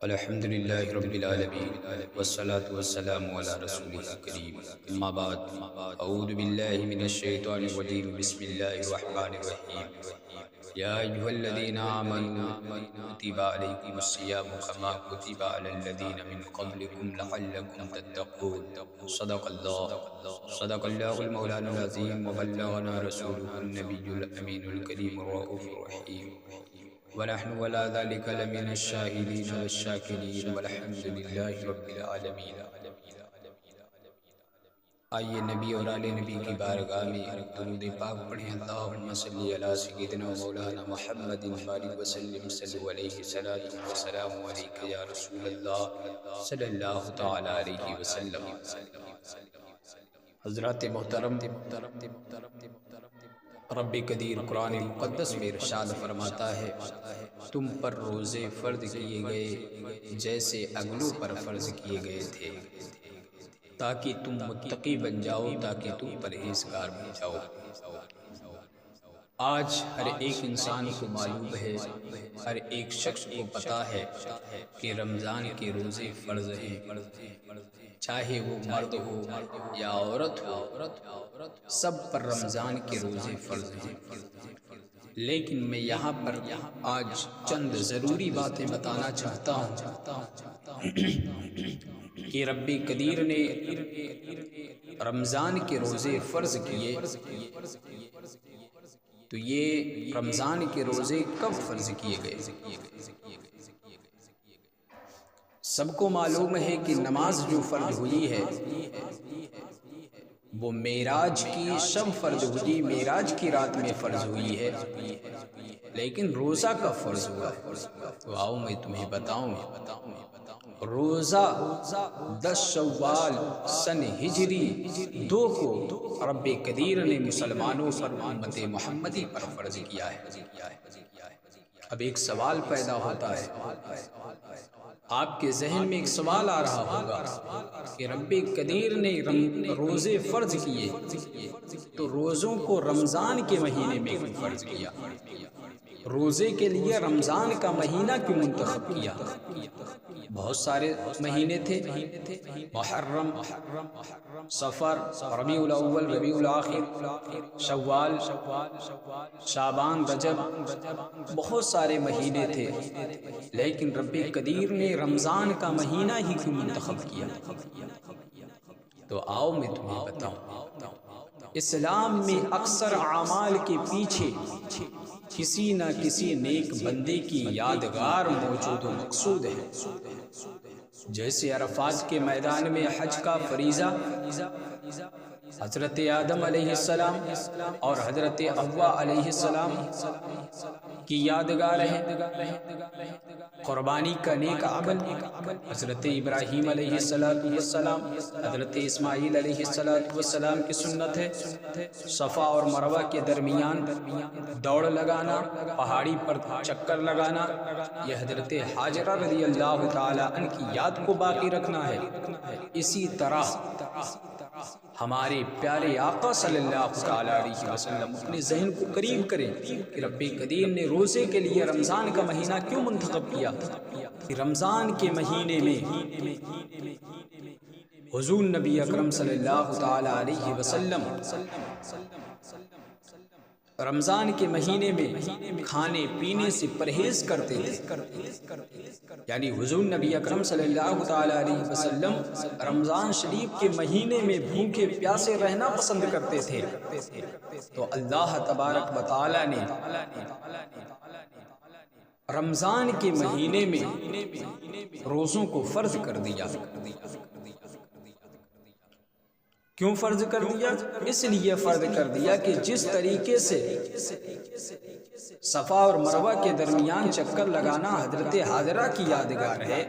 الحمد للہ رب العالمین والصلاة والسلام علی رسولہ الکریم اما بعد اعوذ باللہ من الشیطان الرجیم بسم اللہ الرحمن الرحیم یا ایھا الذین آمنوا کتب علیکم الصیام کما کتب علی الذین من قبلکم لعلکم تتقون صدق اللہ المولانا العظیم وبلغنا رسولہ النبی الامین الکریم الرؤوف الرحیم ونحن ولا ذلك لمن الشاهدين والشاكرين والحمد لله رب العالمين۔ آئیے نبی اور آل نبی کی بارگاہ میں درود پاک پڑھیں۔ اللہم صلی علی سیدنا مولانا محمد بارک وسلم صلو علیہ الصلاۃ والسلام علیک یا رسول اللہ صلی اللہ تعالی علیہ وسلم۔ حضرات محترم، رب قدیر قرآن مقدس میں ارشاد فرماتا ہے، تم پر روزے فرض کیے گئے جیسے اگلوں پر فرض کیے گئے تھے، تاکہ تم متقی بن جاؤ، تاکہ تم پرہیزگار بن جاؤ۔ آج ہر ایک انسان کو معلوم ہے، ہر ایک شخص کو پتا ہے کہ رمضان کے روزے فرض ہیں، چاہے وہ مرد ہو یا عورت ہو، سب پر رمضان کے روزے فرض ہیں۔ لیکن میں یہاں پر آج چند ضروری باتیں بتانا چاہتا ہوں کہ رب قدیر نے رمضان کے روزے فرض کیے تو یہ رمضان کے روزے کب فرض کیے گئے؟ سب کو معلوم ہے کہ نماز جو فرض ہوئی ہے وہ معراج کی شب فرض ہوئی، معراج کی رات میں فرض ہوئی ہے، لیکن روزہ کب فرض ہوا ہے؟ تو آؤ میں تمہیں بتاؤں۔ روزہ 10 شوال سن ہجری 2 کو رب قدیر نے مسلمانوں پر، امت محمدی پر فرض کیا ہے۔ اب ایک سوال پیدا ہوتا ہے، آپ کے ذہن میں ایک سوال آ رہا ہوگا کہ رب قدیر نے روزے فرض کیے تو روزوں کو رمضان کے مہینے میں کیوں فرض کیا؟ روزے کے لیے رمضان کا مہینہ کیوں منتخب کیا؟ بہت سارے مہینے تھے، محرم، صفر، ربیع الاول، ربیع الاخر، شوال، شعبان، رجب، بہت سارے مہینے تھے، لیکن رب قدیر نے رمضان کا مہینہ ہی کیوں منتخب کیا؟ تو آؤ میں تمہیں بتاؤں۔ اسلام میں اکثر اعمال کے پیچھے کسی نہ کسی نیک بندے کی یادگار موجود و مقصود ہے۔ جیسے عرفات کے میدان میں حج کا فریضہ حضرت آدم علیہ السلام اور حضرت حوا علیہ السلام کی یادگار ہے، قربانی کا نیک عمل حضرت ابراہیم علیہ السلام، حضرت اسماعیل علیہ السلام کی سنت ہے، صفا اور مروہ کے درمیان دوڑ لگانا، پہاڑی پر چکر لگانا، یہ حضرت حاجرہ رضی اللہ تعالی عنہ کی یاد کو باقی رکھنا ہے۔ اسی طرح ہمارے پیارے آقا صلی اللہ تعالی علیہ وسلم اپنے ذہن کو قریب کریں کہ رب قدیر نے روزے کے لیے رمضان کا مہینہ کیوں منتخب کیا؟ کہ رمضان کے مہینے میں حضور نبی اکرم صلی اللہ تعالی علیہ وسلم رمضان کے مہینے میں کھانے پینے سے پرہیز کرتے تھے، یعنی حضور نبی اکرم صلی اللہ تعالی علیہ وسلم رمضان شریف کے مہینے میں بھوکے پیاسے رہنا پسند کرتے تھے۔ تو اللہ تبارک و تعالی نے رمضان کے مہینے میں روزوں کو فرض کر دیا۔ کیوں فرض کر دیا؟ اس لیے فرض کر دیا کہ جس طریقے سے صفا اور مروہ کے درمیان چکر لگانا حضرت حاجرہ کی یادگار ہے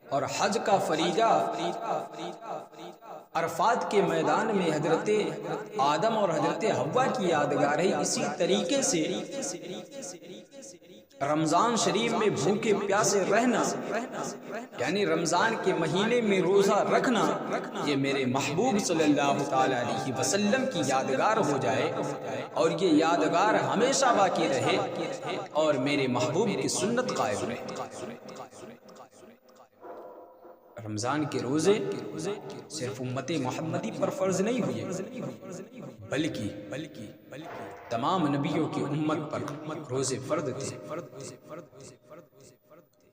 اور حج کا فریضہ عرفات کے میدان میں حضرت آدم اور حضرت حوا کی یادگار ہے، اسی طریقے سے رمضان شریف میں بھوکے پیاسے رہنا، یعنی رمضان کے مہینے میں روزہ رکھنا، یہ میرے محبوب صلی اللہ تعالی علیہ وسلم کی یادگار ہو جائے اور یہ یادگار ہمیشہ باقی رہے اور میرے محبوب کی سنت قائم رہے۔ رمضان کے روزے صرف امت محمدی پر فرض نہیں ہوئے، بلکہ تمام نبیوں کی امت پر روزے فرض تھے۔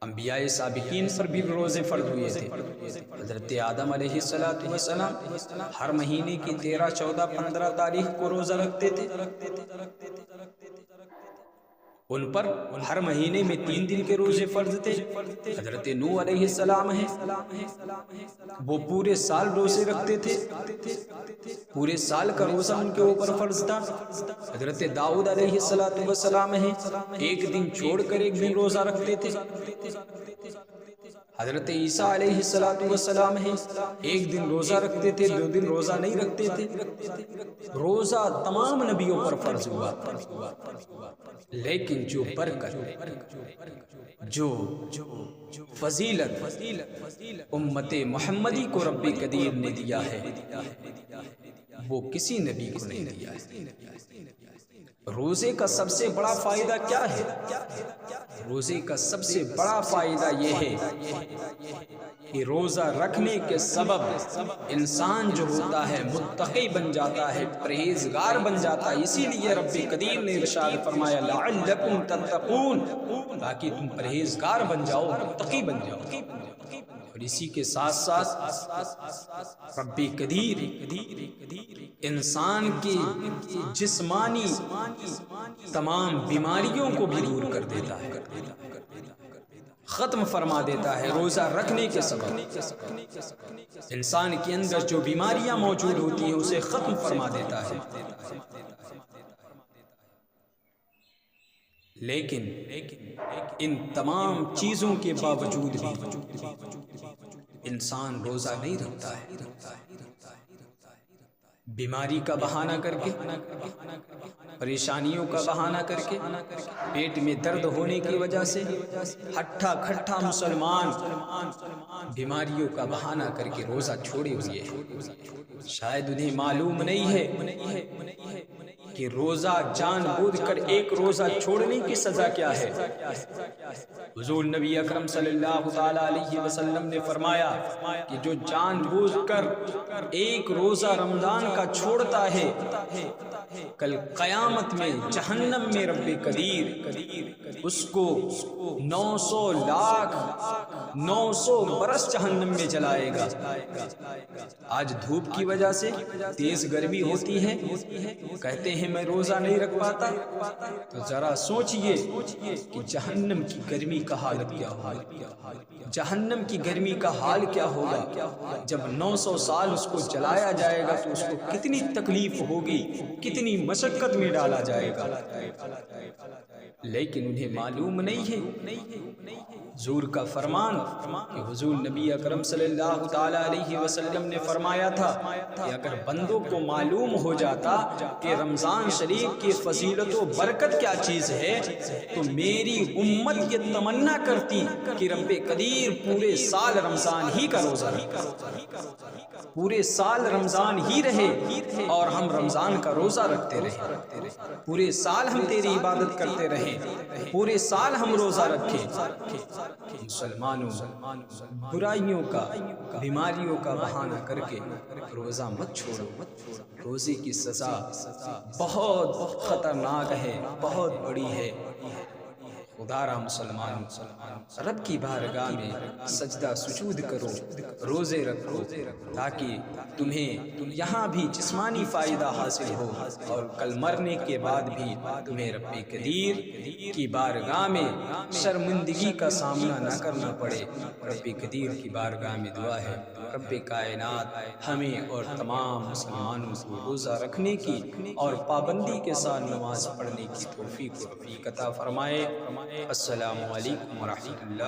انبیاء سابقین پر بھی روزے فرض ہوئے تھے۔ حضرت آدم علیہ السلام ہر مہینے کی 13، 14، 15 تاریخ کو روزہ رکھتے تھے۔ ان پر ہر مہینے میں 3 دن کے روزے فرض تھے۔ حضرت نوح علیہ السلام ہیں، وہ پورے سال روزے رکھتے تھے، پورے سال کا روزہ ان کے اوپر فرض تھا۔ حضرت داؤد علیہ السلام ہیں، ایک دن چھوڑ کر ایک دن روزہ رکھتے تھے۔ حضرت عیسیٰ علیہ السلام ہیں، ایک دن روزہ رکھتے تھے، 2 دن روزہ نہیں رکھتے تھے۔ روزہ تمام نبیوں پر فرض ہوا، لیکن جو برکت، جو فضیلت امت محمدی کو رب قدیر نے دیا ہے، وہ کسی نبی کو نہیں دیا ہے۔ روزے کا سب سے بڑا فائدہ کیا ہے؟ روزے کا سب سے بڑا فائدہ یہ ہے کہ روزہ رکھنے کے سبب انسان جو ہوتا ہے متقی بن جاتا ہے، پرہیزگار بن جاتا ہے۔ اسی لیے رب قدیر نے ارشاد فرمایا لعلکم تتقون، تاکہ تم پرہیزگار بن جاؤ، متقی بن جاؤ۔ اور اسی کے ساتھ ساتھ رب قدیر انسان کی جسمانی تمام بیماریوں کو بھی دور کر دیتا ہے، ختم فرما دیتا ہے۔ روزہ رکھنے کے سبب انسان کے اندر جو بیماریاں موجود ہوتی ہیں اسے ختم فرما دیتا ہے۔ لیکن ان تمام چیزوں کے باوجود بھی انسان روزہ نہیں رکھتا ہے، بیماری کا بہانہ کر کے، پریشانیوں کا بہانہ کر کے، پیٹ میں درد ہونے کی وجہ سے ہٹھا کھٹا مسلمان بیماریوں کا بہانہ کر کے روزہ چھوڑے ہوئے ہیں۔ شاید انہیں معلوم نہیں ہے کہ روزہ جان بوجھ کر ایک روزہ چھوڑنے کی سزا کیا ہے۔ حضور نبی اکرم صلی اللہ تعالی علیہ وسلم نے فرمایا کہ جو جان بوجھ کر ایک روزہ رمضان کا چھوڑتا ہے، کل قیامت میں جہنم میں رب قدیر اس کو 900 لاکھ 900 برس جہنم میں جلائے گا۔ آج دھوپ کی وجہ سے تیز گرمی ہوتی ہے، کہتے ہیں میں روزہ نہیں رکھ پاتا، تو ذرا سوچئے کہ جہنم کی گرمی کا حال کیا ہوگا، جہنم کی گرمی کا حال کیا ہوگا۔ جب 900 سال اس کو جلایا جائے گا تو اس کو کتنی تکلیف ہوگی، کتنی مشقت میں ڈالا جائے گا، لیکن انہیں معلوم نہیں ہے۔ حضور کا فرمان کہ حضور نبی اکرم صلی اللہ تعالی علیہ وسلم نے فرمایا تھا کہ اگر بندوں کو معلوم ہو جاتا کہ رمضان شریف کی فضیلت و برکت کیا چیز ہے تو میری امت یہ تمنا کرتی کہ رب قدیر پورے سال رمضان ہی کا روزہ رکھے، پورے سال رمضان ہی رہے اور ہم رمضان کا روزہ رکھتے رہیں، پورے سال ہم تیری عبادت کرتے رہیں، پورے سال ہم روزہ رکھیں۔ مسلمانوں برائیوں کا، بیماریوں کا بہانہ کر کے روزہ مت چھوڑو۔ روزے کی سزا بہت خطرناک ہے، بہت بڑی ہے۔ خدا را مسلمان رب کی بارگاہ میں سجدہ سجود کرو، روزے رکھو، تاکہ تمہیں یہاں بھی جسمانی فائدہ حاصل ہو اور کل مرنے کے بعد بھی تمہیں رب قدیر کی بارگاہ میں شرمندگی کا سامنا نہ کرنا پڑے۔ رب قدیر کی بارگاہ میں دعا ہے رب کائنات ہمیں اور تمام مسلمانوں کو روزہ رکھنے کی اور پابندی کے ساتھ نماز پڑھنے کی توفیق و رفیق عطا فرمائے۔ السلام علیکم ورحمۃ اللہ۔